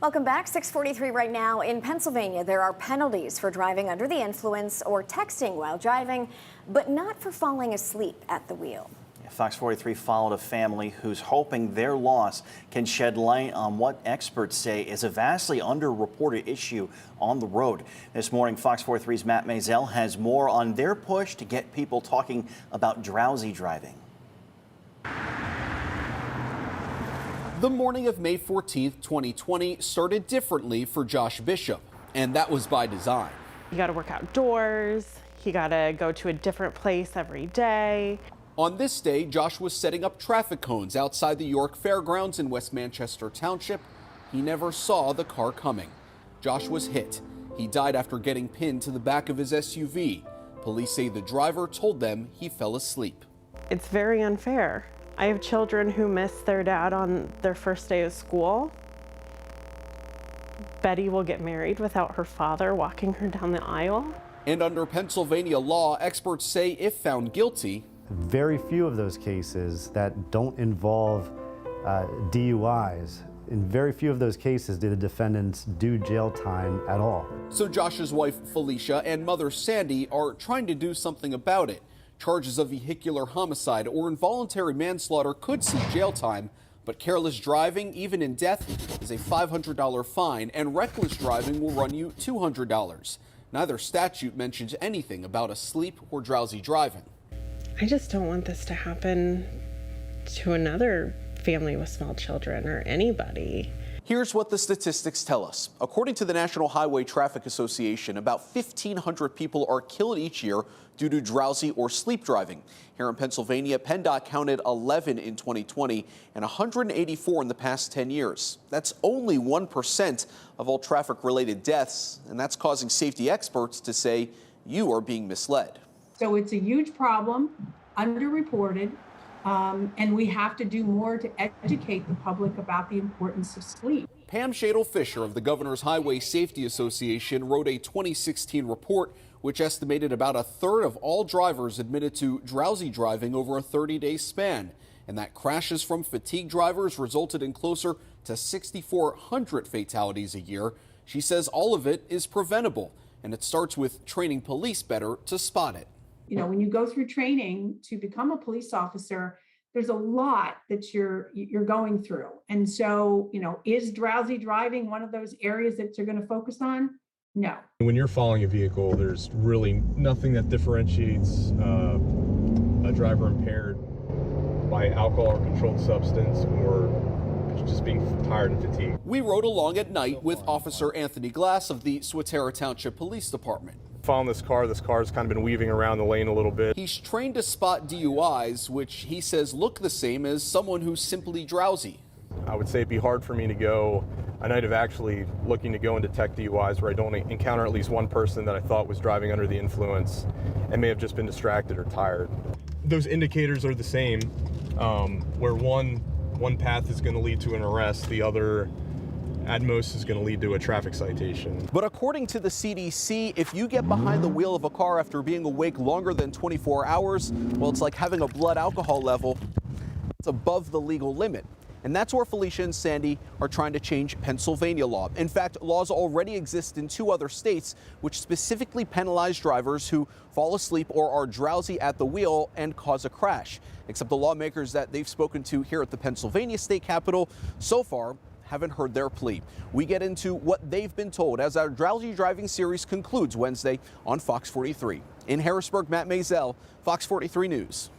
Welcome back. 6:43 right now. In Pennsylvania, there are penalties for driving under the influence or texting while driving, but not for falling asleep at the wheel. Fox 43 followed a family who's hoping their loss can shed light on what experts say is a vastly underreported issue on the road. This morning, Fox 43's Matt Maisel has more on their push to get people talking about drowsy driving. The morning of May 14th, 2020 started differently for Josh Bishop, and that was by design. You got to work outdoors. You got to go to a different place every day. On this day, Josh was setting up traffic cones outside the York Fairgrounds in West Manchester Township. He never saw the car coming. Josh was hit. He died after getting pinned to the back of his SUV. Police say the driver told them he fell asleep. It's very unfair. I have children who miss their dad on their first day of school. Betty will get married without her father walking her down the aisle. And under Pennsylvania law, experts say if found guilty, very few of those cases that don't involve DUIs, in very few of those cases do the defendants do jail time at all. So Josh's wife Felicia and mother Sandy are trying to do something about it. Charges of vehicular homicide or involuntary manslaughter could see jail time, but careless driving, even in death, is a $500 fine, and reckless driving will run you $200. Neither statute mentions anything about asleep or drowsy driving. I just don't want this to happen to another family with small children or anybody. Here's what the statistics tell us. According to the National Highway Traffic Association, about 1,500 people are killed each year due to drowsy or sleep driving. Here in Pennsylvania, PennDOT counted 11 in 2020 and 184 in the past 10 years. That's only 1% of all traffic-related deaths, and that's causing safety experts to say you are being misled. So it's a huge problem, underreported, and we have to do more to educate the public about the importance of sleep. Pam Shadle-Fisher of the Governor's Highway Safety Association wrote a 2016 report which estimated about a third of all drivers admitted to drowsy driving over a 30-day span, and that crashes from fatigue drivers resulted in closer to 6,400 fatalities a year. She says all of it is preventable, and it starts with training police better to spot it. You know, when you go through training to become a police officer, there's a lot that you're going through. And so, you know, is drowsy driving one of those areas that you're going to focus on? No. When you're following a vehicle, there's really nothing that differentiates a driver impaired by alcohol or controlled substance or just being tired and fatigued. We rode along at night with Officer Anthony Glass of the Swatara Township Police Department. Following this car's kind of been weaving around the lane a little bit. He's trained to spot DUIs, which he says look the same as someone who's simply drowsy. I would say it'd be hard for me to go a night of actually looking to go and detect DUIs where I don't encounter at least one person that I thought was driving under the influence and may have just been distracted or tired. Those indicators are the same, where one path is going to lead to an arrest, the other at most is going to lead to a traffic citation. But according to the CDC, if you get behind the wheel of a car after being awake longer than 24 hours, well, it's like having a blood alcohol level. It's above the legal limit. And that's where Felicia and Sandy are trying to change Pennsylvania law. In fact, laws already exist in 2 other states which specifically penalize drivers who fall asleep or are drowsy at the wheel and cause a crash. Except the lawmakers that they've spoken to here at the Pennsylvania State Capitol so far haven't heard their plea. We get into what they've been told as our Drowsy Driving series concludes Wednesday on Fox 43. In Harrisburg, Matt Maisel, Fox 43 News.